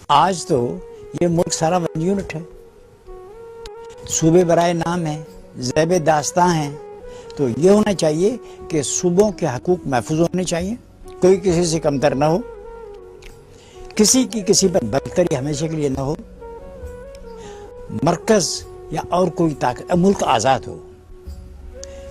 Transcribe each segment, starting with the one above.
آج تو یہ ملک سارا ون یونٹ ہے، صوبے برائے نام ہیں، زیب داستاں ہیں. تو یہ ہونا چاہیے کہ صوبوں کے حقوق محفوظ ہونے چاہیے، کوئی کسی سے کمتر نہ ہو، کسی کی کسی پر برتری ہمیشہ کے لیے نہ ہو، مرکز یا اور کوئی طاقت، ملک آزاد ہو.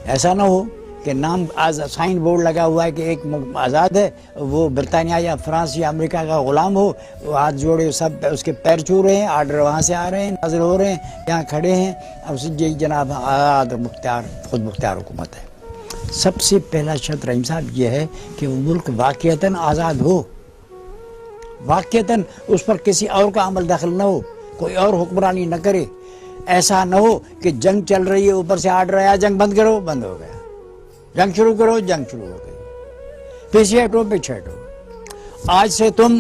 ایسا نہ ہو کہ نام سائن بورڈ لگا ہوا ہے کہ ایک ملک آزاد ہے، وہ برطانیہ یا فرانس یا امریکہ کا غلام ہو، وہ ہاتھ جوڑے سب اس کے پیر چھو رہے ہیں، آرڈر وہاں سے آ رہے ہیں، نازل ہو رہے ہیں، یہاں کھڑے ہیں. اب یہ جناب آزاد مختار خود مختار حکومت ہے. سب سے پہلا شرط رحیم صاحب یہ ہے کہ وہ ملک واقعتاً آزاد ہو، واقعتاً اس پر کسی اور کا عمل دخل نہ ہو، کوئی اور حکمرانی نہ کرے. ایسا نہ ہو کہ جنگ چل رہی ہے، اوپر سے آرڈر آیا جنگ بند کرو، بند ہو گیا، جنگ شروع کرو، جنگ شروع ہو گئی، پیچھے ہٹو، پیچھے ہٹو. آج سے تم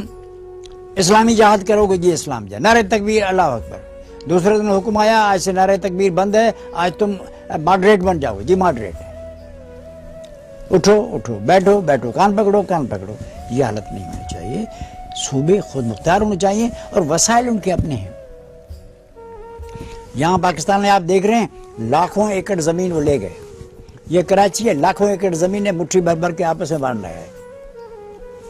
اسلامی جہاد کرو گے، جی اسلام جہاد، نعرہ تکبیر، اللہ اکبر. دوسرے دن حکم آیا آج سے نعرہ تکبیر بند ہے، آج تم ماڈریٹ بن جاؤ، جی ماڈریٹ ہے. اٹھو اٹھو، بیٹھو بیٹھو، کان پکڑو کان پکڑو. یہ حالت نہیں ہونی چاہیے. صوبے خود مختار ہونے چاہیے اور وسائل ان کے اپنے ہیں. یہاں پاکستان میں آپ دیکھ رہے ہیں لاکھوں ایکڑ زمین وہ لے گئے. یہ کراچی ہے، لاکھوں ایکڑ زمین ہے، مٹھی بھر بھر کے آپس میں بانٹ رہا ہے.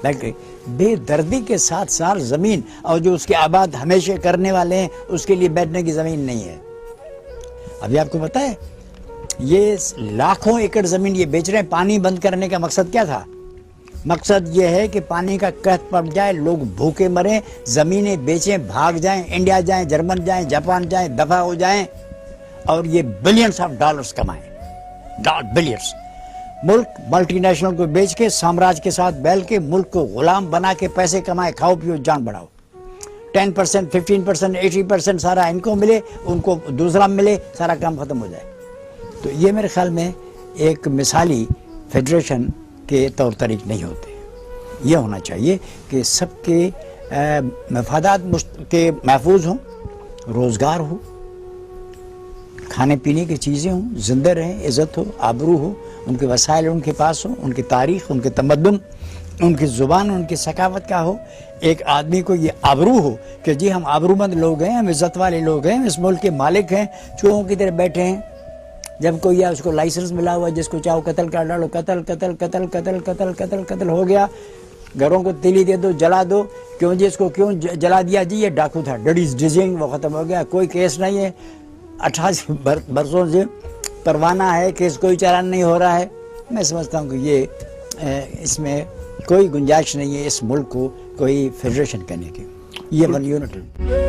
لیکن بے دردی کے ساتھ ساتھ زمین اور جو اس کے آباد ہمیشہ کرنے والے ہیں اس کے لیے بیٹھنے کی زمین نہیں ہے. ابھی آپ کو پتہ ہے یہ لاکھوں ایکڑ زمین یہ بیچ رہے ہیں. پانی بند کرنے کا مقصد کیا تھا؟ مقصد یہ ہے کہ پانی کا قحط پڑ جائے، لوگ بھوکے مریں، زمینیں بیچیں، بھاگ جائیں، انڈیا جائیں، جرمن جائیں، جاپان جائیں، دفع ہو جائیں اور یہ بلینس آف ڈالرز کمائیں. بلینس. ملک ملٹی نیشنل کو بیچ کے سامراج کے ساتھ بیل کے ملک کو غلام بنا کے پیسے کمائے، کھاؤ پیو جان بڑھاؤ. 10%، 15%، 80% سارا ان کو ملے، ان کو دوسرا ملے، سارا کام ختم ہو جائے. تو یہ میرے خیال میں ایک مثالی فیڈریشن کے طور طریق نہیں ہوتے. یہ ہونا چاہیے کہ سب کے مفادات کے محفوظ ہوں، روزگار ہو، کھانے پینے کی چیزیں ہوں، زندہ رہیں، عزت ہو، آبرو ہو، ان کے وسائل ان کے پاس ہوں، ان کی تاریخ، ان کے تمدن، ان کی زبان، ان کی ثقافت کا ہو. ایک آدمی کو یہ آبرو ہو کہ جی ہم آبرو مند لوگ ہیں، ہم عزت والے لوگ ہیں، اس ملک کے مالک ہیں، چوہوں کی طرح بیٹھے ہیں. جب کوئی ہے اس کو لائسنس ملا ہوا ہے، جس کو چاہو قتل کر ڈالو، قتل قتل قتل قتل قتل قتل قتل ہو گیا. گھروں کو تیلی دے دو، جلا دو. کیوں جی اس کو کیوں جلا دیا؟ جی یہ ڈاکو تھا، ڈیڈیز ڈیزنگ، وہ ختم ہو گیا، کوئی کیس نہیں ہے. 88 برسوں سے پروانہ ہے، کیس کوئی چالان نہیں ہو رہا ہے. میں سمجھتا ہوں کہ یہ اس میں کوئی گنجائش نہیں ہے اس ملک کو کوئی فیڈریشن کرنے کی. یہ ون یونٹ ہے.